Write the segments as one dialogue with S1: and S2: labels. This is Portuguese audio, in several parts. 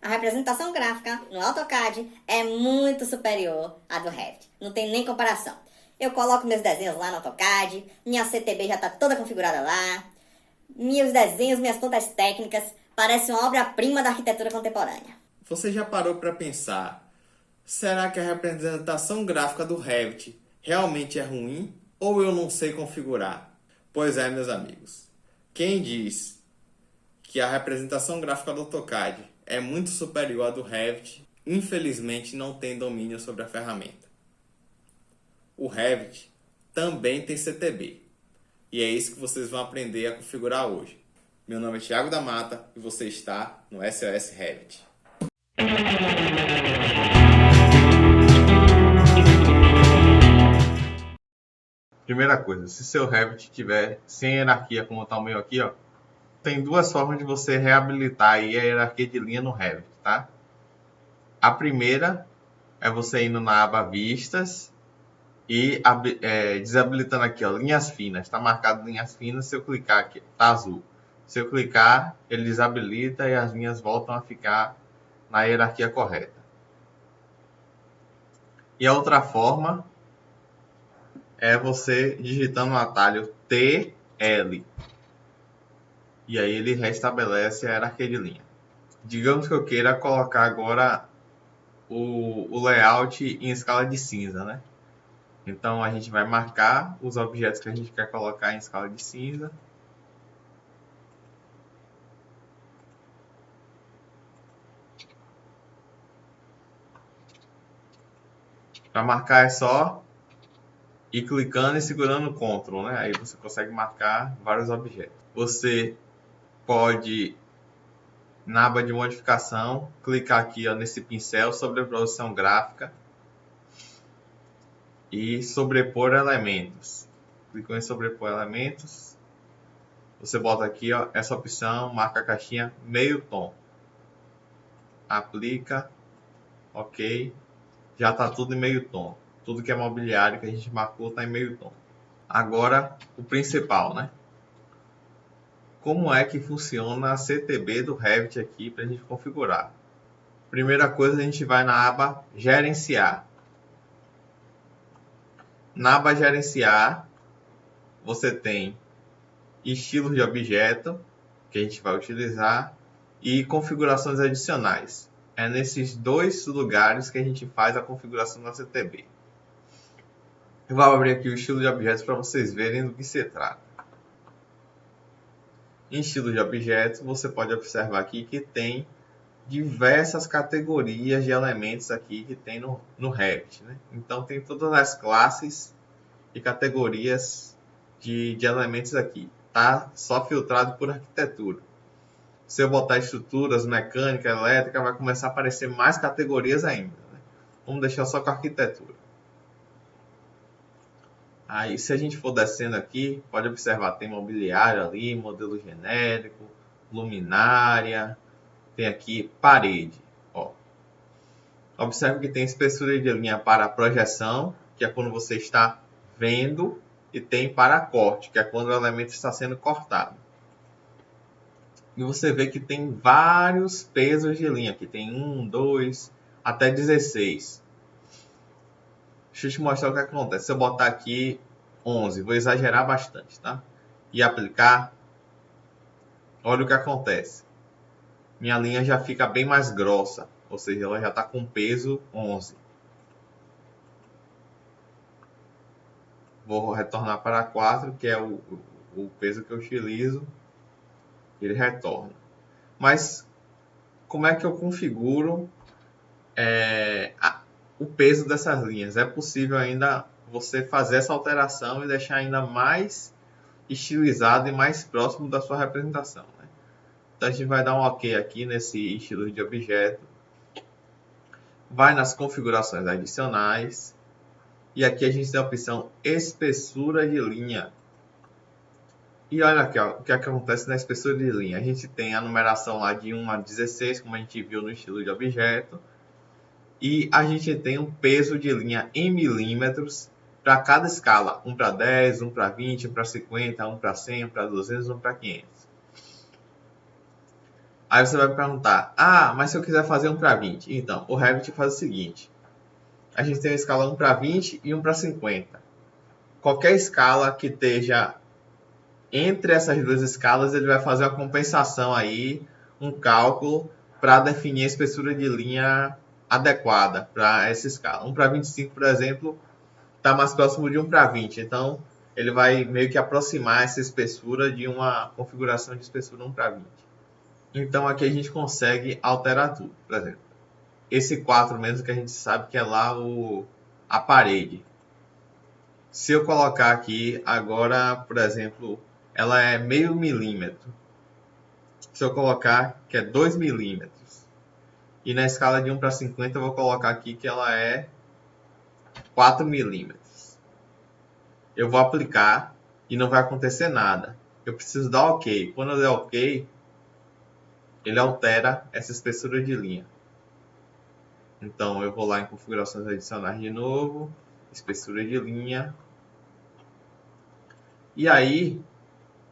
S1: A representação gráfica no AutoCAD é muito superior à do Revit. Não tem nem comparação. Eu coloco meus desenhos lá no AutoCAD, minha CTB já está toda configurada lá, meus desenhos, minhas plantas técnicas, parecem uma obra-prima da arquitetura contemporânea.
S2: Você já parou para pensar, será que a representação gráfica do Revit realmente é ruim ou eu não sei configurar? Pois é, meus amigos. Quem diz que a representação gráfica do AutoCAD é muito superior à do Revit, infelizmente não tem domínio sobre a ferramenta. O Revit também tem CTB. E é isso que vocês vão aprender a configurar hoje. Meu nome é Thiago da Mata e você está no SOS Revit. Primeira coisa, se seu Revit tiver sem hierarquia, como está o meu aqui, ó, tem duas formas de você reabilitar aí a hierarquia de linha no Revit, tá? A primeira é você indo na aba Vistas e desabilitando aqui, ó, linhas finas. Está marcado linhas finas, se eu clicar aqui, tá azul. Se eu clicar, ele desabilita e as linhas voltam a ficar na hierarquia correta. E a outra forma é você digitando o atalho TL. E aí ele restabelece a hierarquia de linha. Digamos que eu queira colocar agora o layout em escala de cinza, né? Então a gente vai marcar os objetos que a gente quer colocar em escala de cinza. Para marcar é só ir clicando e segurando o Ctrl, né? Aí você consegue marcar vários objetos. Você pode, na aba de modificação, clicar aqui, ó, nesse pincel sobreposição gráfica e sobrepor elementos. Clicou em sobrepor elementos. Você bota aqui, ó, essa opção, marca a caixinha meio tom. Aplica, ok. Já está tudo em meio tom. Tudo que é mobiliário que a gente marcou está em meio tom. Agora, o principal, né? Como é que funciona a CTB do Revit aqui para a gente configurar? Primeira coisa, a gente vai na aba Gerenciar. Na aba Gerenciar, você tem estilos de objeto, que a gente vai utilizar, e configurações adicionais. É nesses dois lugares que a gente faz a configuração da CTB. Eu vou abrir aqui o estilo de objetos para vocês verem do que se trata. Em estilo de objetos, você pode observar aqui que tem diversas categorias de elementos aqui que tem no Revit, né? Então tem todas as classes e categorias de elementos aqui. Tá só filtrado por arquitetura. Se eu botar estruturas, mecânica, elétrica, vai começar a aparecer mais categorias ainda, né? Vamos deixar só com arquitetura. Aí, se a gente for descendo aqui, pode observar, tem mobiliário ali, modelo genérico, luminária, tem aqui parede. Ó. Observe que tem espessura de linha para projeção, que é quando você está vendo, e tem para corte, que é quando o elemento está sendo cortado. E você vê que tem vários pesos de linha, aqui tem 1, 2, até 16. Deixa eu te mostrar o que acontece. Se eu botar aqui 11, vou exagerar bastante, tá? E aplicar, olha o que acontece. Minha linha já fica bem mais grossa, ou seja, ela já está com peso 11. Vou retornar para 4, que é o peso que eu utilizo. Ele retorna. Mas como é que eu configuro o peso dessas linhas? É possível ainda você fazer essa alteração e deixar ainda mais estilizado e mais próximo da sua representação, né? Então a gente vai dar um OK aqui nesse estilo de objeto. Vai nas configurações adicionais. E aqui a gente tem a opção espessura de linha. E olha aqui, ó, o que acontece na espessura de linha. A gente tem a numeração lá de 1 a 16, como a gente viu no estilo de objeto. E a gente tem um peso de linha em milímetros para cada escala. 1 para 10, 1 para 20, 1 para 50, 1 para 100, 1 para 200, 1 para 500. Aí você vai me perguntar, ah, mas se eu quiser fazer 1:20? Então, o Revit faz o seguinte. A gente tem uma escala 1:20 e 1:50. Qualquer escala que esteja entre essas duas escalas, ele vai fazer uma compensação aí, um cálculo para definir a espessura de linha adequada para essa escala. 1:25, por exemplo, está mais próximo de 1:20. Então, ele vai meio que aproximar essa espessura de uma configuração de espessura 1:20. Então, aqui a gente consegue alterar tudo. Por exemplo, esse 4 mesmo que a gente sabe que é lá a parede. Se eu colocar aqui agora, por exemplo, ela é meio milímetro. Se eu colocar que é 2 milímetros. E na escala de 1:50 eu vou colocar aqui que ela é 4 milímetros. Eu vou aplicar e não vai acontecer nada. Eu preciso dar OK. Quando eu der OK, ele altera essa espessura de linha. Então eu vou lá em configurações adicionais de novo, espessura de linha. E aí,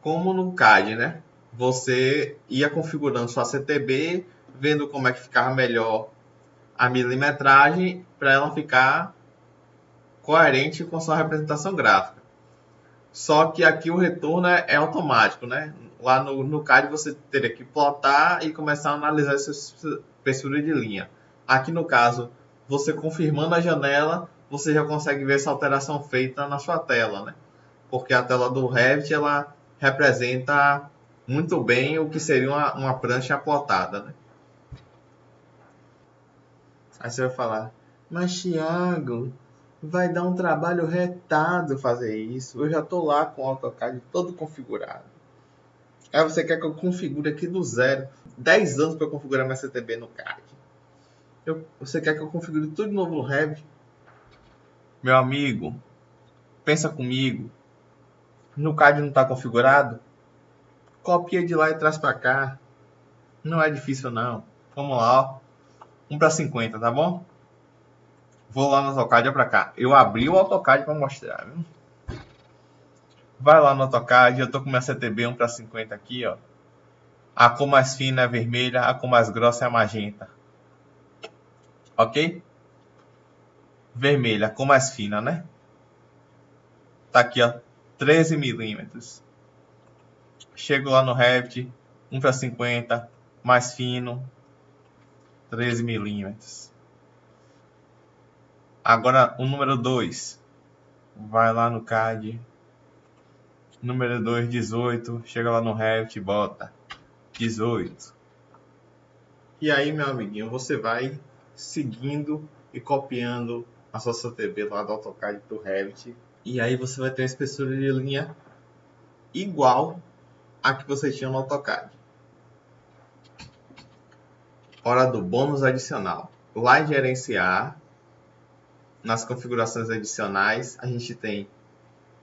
S2: como no CAD, né? Você ia configurando sua CTB, vendo como é que ficava melhor a milimetragem para ela ficar coerente com a sua representação gráfica. Só que aqui o retorno é automático, né? Lá no CAD você teria que plotar e começar a analisar essa espessura de linha. Aqui no caso, você confirmando a janela, você já consegue ver essa alteração feita na sua tela, né? Porque a tela do Revit, ela representa muito bem o que seria uma prancha plotada, né? Aí você vai falar, mas Thiago, vai dar um trabalho retado fazer isso. Eu já estou lá com o AutoCAD todo configurado. Aí você quer que eu configure aqui do zero. 10 anos para eu configurar minha CTB no CAD. Você quer que eu configure tudo de novo no Revit? Meu amigo, pensa comigo. No CAD não está configurado? Copia de lá e traz para cá. Não é difícil não. Vamos lá, ó. 1:50, tá bom? Vou lá no AutoCAD, é para cá. Eu abri o AutoCAD para mostrar, viu? Vai lá no AutoCAD, eu tô com minha CTB 1:50 aqui, ó. A cor mais fina é vermelha, a cor mais grossa é a magenta. Ok? Vermelha, a cor mais fina, né? Tá aqui, ó. 13 milímetros. Chego lá no Revit, 1:50, mais fino, 13 milímetros. Agora o número 2. Vai lá no CAD. Número 2, 18. Chega lá no Revit, bota 18. E aí, meu amiguinho, você vai seguindo e copiando a sua CTB lá do AutoCAD do Revit. E aí você vai ter uma espessura de linha igual a que você tinha no AutoCAD. Hora do bônus adicional. Lá em gerenciar, nas configurações adicionais, a gente tem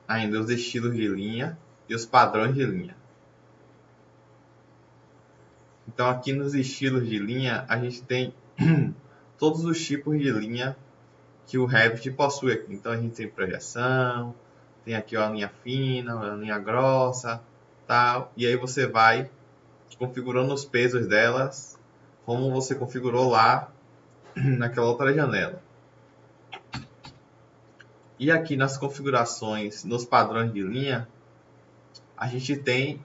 S2: ainda os estilos de linha e os padrões de linha. Então aqui nos estilos de linha, a gente tem todos os tipos de linha que o Revit possui aqui. Então a gente tem projeção, tem aqui a linha fina, a linha grossa, tal. E aí você vai configurando os pesos delas, como você configurou lá naquela outra janela. E aqui nas configurações, nos padrões de linha, a gente tem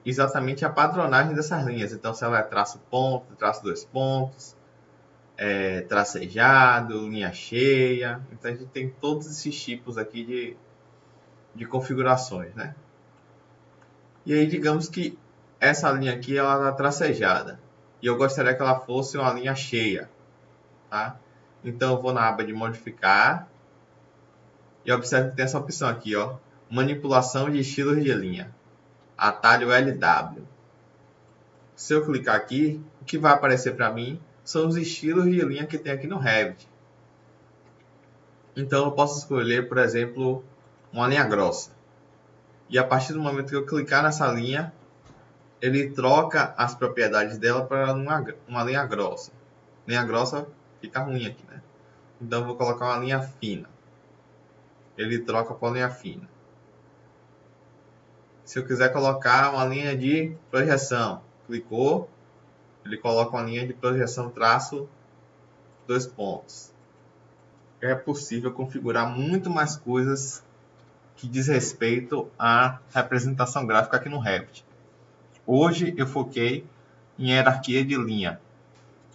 S2: exatamente a padronagem dessas linhas. Então, se ela é traço ponto, traço 2 pontos, tracejado, linha cheia. Então, a gente tem todos esses tipos aqui de configurações, né? E aí, digamos que essa linha aqui, ela está tracejada. E eu gostaria que ela fosse uma linha cheia, tá? Então, eu vou na aba de modificar. E observe que tem essa opção aqui, ó. Manipulação de estilos de linha. Atalho LW. Se eu clicar aqui, o que vai aparecer para mim são os estilos de linha que tem aqui no Revit. Então eu posso escolher, por exemplo, uma linha grossa. E a partir do momento que eu clicar nessa linha, ele troca as propriedades dela para uma linha grossa. Linha grossa fica ruim aqui, né? Então eu vou colocar uma linha fina. Ele troca para linha fina. Se eu quiser colocar uma linha de projeção, Clicou, ele coloca uma linha de projeção traço 2 pontos. É possível configurar muito mais coisas que diz respeito à representação gráfica aqui no Revit. Hoje eu foquei em hierarquia de linha.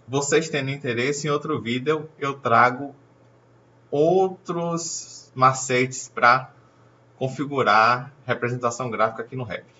S2: Vocês tendo interesse, em outro vídeo eu trago outros macetes para configurar representação gráfica aqui no Revit.